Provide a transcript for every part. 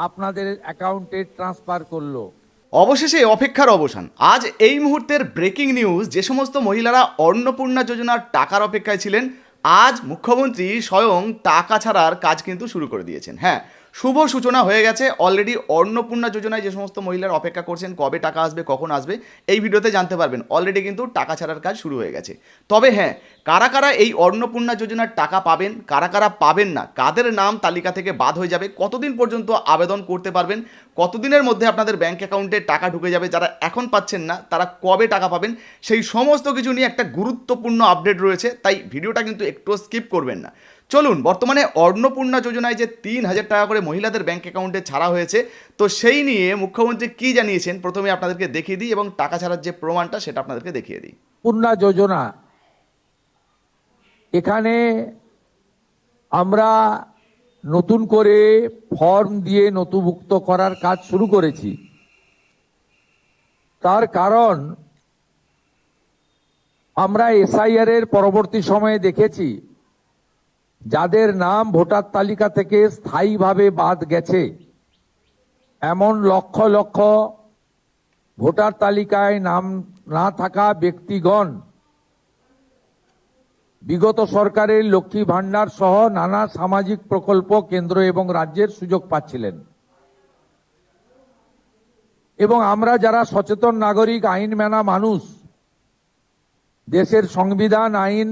আপনাদের অ্যাকাউন্টে ট্রান্সফার করলো। অবশেষে অপেক্ষার অবসান। আজ এই মুহূর্তের ব্রেকিং নিউজ, যে সমস্ত মহিলারা অন্নপূর্ণা যোজনার টাকার অপেক্ষায় ছিলেন, আজ মুখ্যমন্ত্রী স্বয়ং টাকা ছাড়ার কাজ কিন্তু শুরু করে দিয়েছেন। হ্যাঁ, শুভ সূচনা হয়ে গেছে অলরেডি। অন্নপূর্ণা যোজনায় যে সমস্ত মহিলার অপেক্ষা করছেন কবে টাকা আসবে, কখন আসবে, এই ভিডিওতে জানতে পারবেন। অলরেডি কিন্তু টাকা ছাড়ার কাজ শুরু হয়ে গেছে। তবে হ্যাঁ, কারা কারা এই অন্নপূর্ণা যোজনার টাকা পাবেন, কারা কারা পাবেন না, কাদের নাম তালিকা থেকে বাদ হয়ে যাবে, কতদিন পর্যন্ত আবেদন করতে পারবেন, কতদিনের মধ্যে আপনাদের ব্যাংক অ্যাকাউন্টে টাকা ঢুকে যাবে, যারা এখন পাচ্ছেন না তারা কবে টাকা পাবেন, সেই সমস্ত কিছু নিয়ে একটা গুরুত্বপূর্ণ আপডেট রয়েছে। তাই ভিডিওটা কিন্তু একটু স্কিপ করবেন না। চলুন, বর্তমানে অন্নপূর্ণা যোজনায় যে 3,000 টাকা করে মহিলাদের ব্যাংক অ্যাকাউন্টে ছাড়া হয়েছে, তো সেই নিয়ে মুখ্যমন্ত্রী কী জানিয়েছেন প্রথমে আপনাদেরকে দেখিয়ে দিই, এবং টাকা ছাড়ার যে প্রমাণটা সেটা আপনাদেরকে দেখিয়ে দিই। পূর্ণা যোজনা, এখানে আমরা নতুন করে ফর্ম দিয়ে নথিভুক্ত করার কাজ শুরু করেছি। তার কারণ আমরা এসআইআর এর পরবর্তী সময়ে দেখেছি যাদের নাম ভোটার তালিকা থেকে স্থায়ীভাবে বাদ গেছে, এমন লক্ষ লক্ষ ভোটার তালিকায় নাম না থাকা ব্যক্তিগণ বিগত সরকারের লক্ষ্মী ভান্ডার সহ নানা সামাজিক প্রকল্প কেন্দ্র এবং রাজ্যের সুযোগ পাচ্ছিলেন। এবং আমরা যারা সচেতন নাগরিক, আইন মানা মানুষ, দেশের সংবিধান, আইন,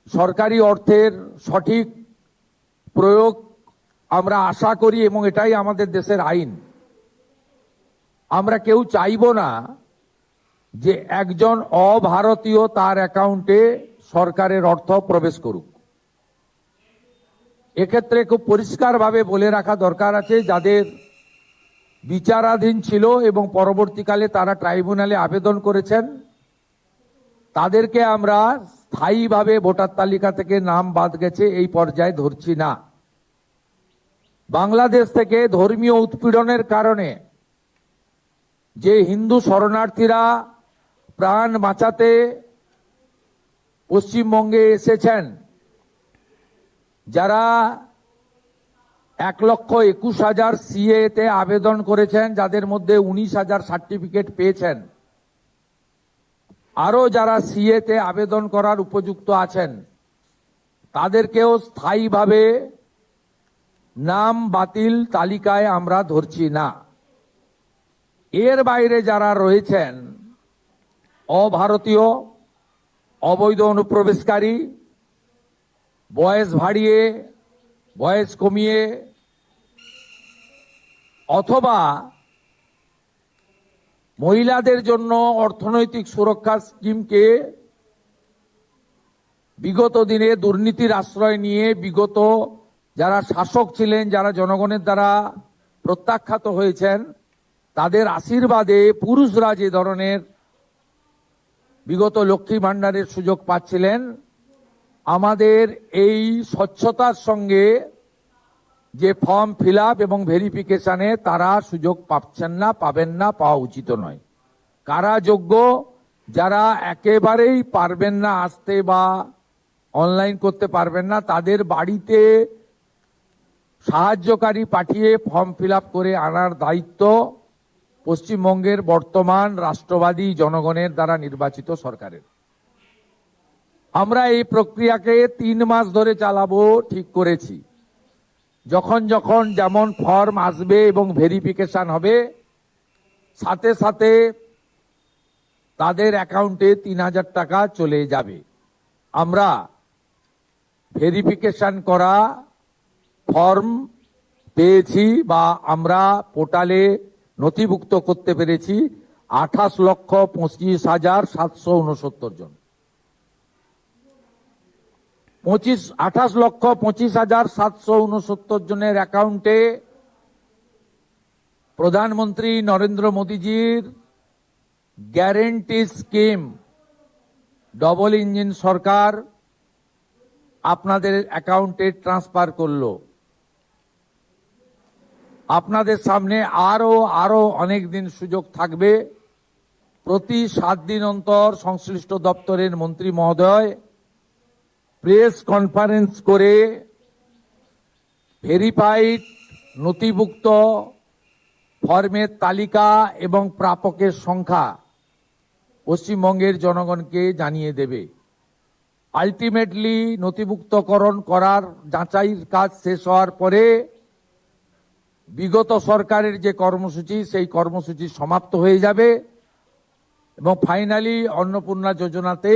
সরকারি অর্থের সঠিক প্রয়োগ আমরা আশা করি এবং এটাই আমাদের দেশের আইন। আমরা কেউ চাইব না যে একজন অভারতীয় তার অ্যাকাউন্টে সরকারের অর্থ প্রবেশ করুক। এক্ষেত্রে খুব পরিষ্কারভাবে বলে রাখা দরকার আছে, যাদের বিচারাধীন ছিল এবং পরবর্তীকালে তারা ট্রাইব্যুনালে আবেদন করেছেন, তাদেরকে আমরা স্থায়ীভাবে ভোটার তালিকা থেকে নাম বাদ গেছে এই পর্যায়ে ধরছি না। বাংলাদেশ থেকে ধর্মীয় উৎপীড়নের কারণে যে হিন্দু শরণার্থীরা প্রাণ বাঁচাতে পশ্চিমবঙ্গে এসেছেন, যারা 1,21,000 সিএ তে আবেদন করেছেন, যাদের মধ্যে 19,000 সার্টিফিকেট পেয়েছেন, আরো যারা সিএ তে আবেদন করার উপযুক্ত আছেন, তাদেরকেও স্থায়ীভাবে নাম বাতিল তালিকায় আমরা ধরছি না। এর বাইরে যারা রয়েছেন, অভারতীয়, অবৈধ অনুপ্রবেশকারী, বয়স বাড়িয়ে বয়স কমিয়ে অথবা মহিলাদের জন্য অর্থনৈতিক সুরক্ষা স্কিমকে বিগত দিনে দুর্নীতির আশ্রয় নিয়ে বিগত যারা শাসক ছিলেন, যারা জনগণের দ্বারা প্রত্যাখ্যাত হয়েছেন, তাদের আশীর্বাদে পুরুষরা যে ধরনের বিগত লক্ষ্মী ভান্ডারের সুযোগ পাচ্ছিলেন, আমাদের এই স্বচ্ছতার সঙ্গে যে ফর্ম ফিল আপ এবং ভেরিফিকেশনে তারা সুযোগ পাচ্ছেন না, পাবেন না, পাওয়া উচিত নয়। কারা যোগ্য, যারা একেবারেই পারবেন না আসতে বা অনলাইন করতে পারবেন না, তাদের বাড়িতে সাহায্যকারী পাঠিয়ে ফর্ম ফিল আপ করে আনার দায়িত্ব পশ্চিমবঙ্গের বর্তমান রাষ্ট্রবাদী জনগণের দ্বারা নির্বাচিত সরকারের। আমরা এই প্রক্রিয়াকে 3 মাস ধরে চালাবো ঠিক করেছি। যখন যখন যেমন ফর্ম আসবে এবং ভেরিফিকেশন হবে, সাথে সাথে তাদের অ্যাকাউন্টে 3,000 টাকা চলে যাবে। আমরা ভেরিফিকেশন করা ফর্ম পেয়েছি বা আমরা পোর্টালে নথিভুক্ত করতে পেরেছি 28,25,769 জন। 28,25,769 জনের অ্যাকাউন্টে প্রধানমন্ত্রী নরেন্দ্র মোদীজির গ্যারেন্টি স্কিম, ডবল ইঞ্জিন সরকার আপনাদের অ্যাকাউন্টে ট্রান্সফার করলো। আপনাদের সামনে আরো অনেক দিন সুযোগ থাকবে। প্রতি 7 দিন অন্তর সংশ্লিষ্ট দপ্তরের মন্ত্রী মহোদয় প্রেস কনফারেন্স করে ভেরিফাইড নথিভুক্ত ফর্মের তালিকা এবং প্রাপকের সংখ্যা পশ্চিমবঙ্গের জনগণকে জানিয়ে দেবে। আলটিমেটলি নথিভুক্তকরণ করার যাচাইয়ের কাজ শেষ হওয়ার পরে বিগত সরকারের যে কর্মসূচি সেই কর্মসূচি সমাপ্ত হয়ে যাবে এবং ফাইনালি অন্নপূর্ণা যোজনাতে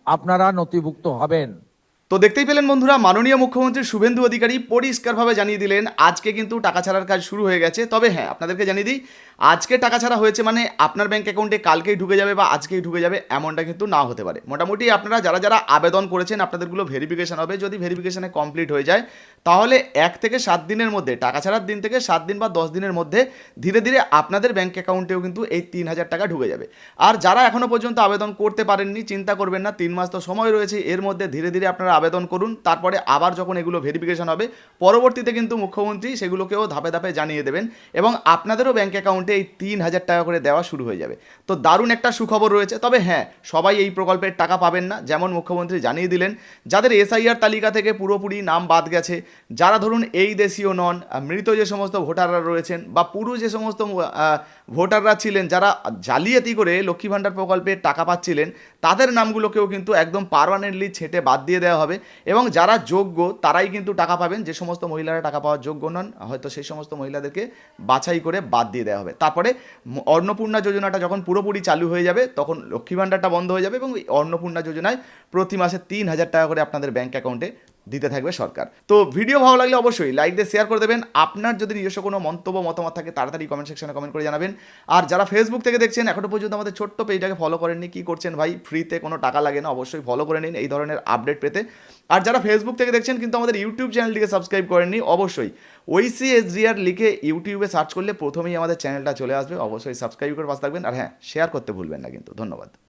আপনারা নথিভুক্ত হবেন। তো দেখতেই পেলেন বন্ধুরা, মাননীয় মুখ্যমন্ত্রী শুভেন্দু অধিকারী পরিষ্কারভাবে জানিয়ে দিলেন আজকে কিন্তু টাকা ছাড়ার কাজ শুরু হয়ে গেছে। তবে হ্যাঁ, আপনাদেরকে জানিয়ে দিই, আজকে টাকা ছাড়া হয়েছে মানে আপনার ব্যাংক অ্যাকাউন্টে কালকেই ঢুকে যাবে বা আজকেই ঢুকে যাবে এমনটা কিন্তু না হতে পারে। মোটামুটি আপনারা যারা যারা আবেদন করেছেন আপনাদেরগুলো ভেরিফিকেশন হবে। যদি ভেরিফিকেশনে কমপ্লিট হয়ে যায় তাহলে 1 থেকে 7 দিনের মধ্যে, টাকা ছাড়ার দিন থেকে 7 দিন বা 10 দিনের মধ্যে ধীরে ধীরে আপনাদের ব্যাংক অ্যাকাউন্টেও কিন্তু এই 3,000 টাকা ঢুকে যাবে। আর যারা এখনও পর্যন্ত আবেদন করতে পারেননি, চিন্তা করবেন না, 3 মাস তো সময় রয়েছে, এর মধ্যে ধীরে ধীরে আপনারা আবেদন করুন। তারপরে আবার যখন এগুলো ভেরিফিকেশন হবে পরবর্তীতে কিন্তু মুখ্যমন্ত্রী সেগুলোকেও ধাপে ধাপে জানিয়ে দেবেন এবং আপনাদেরও ব্যাংক অ্যাকাউন্টে এই 3,000 টাকা করে দেওয়া শুরু হয়ে যাবে। তো দারুণ একটা সুখবর রয়েছে। তবে হ্যাঁ, সবাই এই প্রকল্পের টাকা পাবেন না। যেমন মুখ্যমন্ত্রী জানিয়ে দিলেন, যাদের এসআইআর তালিকা থেকে পুরোপুরি নাম বাদ গেছে, যারা ধরুন এই দেশীয় নন, মৃত যে সমস্ত ভোটাররা রয়েছেন বা পুরো যে সমস্ত ভোটাররা ছিলেন যারা জালিয়াতি করে লক্ষ্মী ভাণ্ডার প্রকল্পে টাকা পাচ্ছিলেন, তাদের নামগুলোকেও কিন্তু একদম পার্মানেন্টলি ছেঁটে বাদ দিয়ে দেওয়া হবে এবং যারা যোগ্য তারাই কিন্তু টাকা পাবেন। যে সমস্ত মহিলারা টাকা পাওয়ার যোগ্য নন, হয়তো সেই সমস্ত মহিলাদেরকে বাছাই করে বাদ দিয়ে দেওয়া হবে। তারপরে অন্নপূর্ণা যোজনাটা যখন পুরোপুরি চালু হয়ে যাবে তখন লক্ষ্মী ভাণ্ডারটা বন্ধ হয়ে যাবে এবং এই অন্নপূর্ণা যোজনায় প্রতি মাসে 3,000 টাকা করে আপনাদের ব্যাংক অ্যাকাউন্টে দিতে থাকবে সরকার। তো ভিডিও ভালো লাগলে অবশ্যই লাইক দিয়ে শেয়ার করে দেবেন। আপনার যদি নিজস্ব কোনো মন্তব্য মতামত থাকে তাড়াতাড়ি কমেন্ট সেকশনে কমেন্ট করে জানাবেন। আর যারা ফেসবুক থেকে দেখছেন এখনো পর্যন্ত আমাদের ছোট্ট পেজটাকে ফলো করেননি, কি করছেন ভাই? ফ্রিতে কোনো টাকা লাগে না, অবশ্যই ফলো করে নিন এই ধরনের আপডেট পেতে। আর যারা ফেসবুক থেকে দেখছেন কিন্তু আমাদের ইউটিউব চ্যানেলটিকে সাবস্ক্রাইব করেননি, অবশ্যই ঐসি এসডিআর লিখে ইউটিউবে সার্চ করলে প্রথমেই আমাদের চ্যানেলটা চলে আসবে। অবশ্যই সাবস্ক্রাইব করে পাশে থাকবেন আর হ্যাঁ, শেয়ার করতে ভুলবেন না কিন্তু। ধন্যবাদ।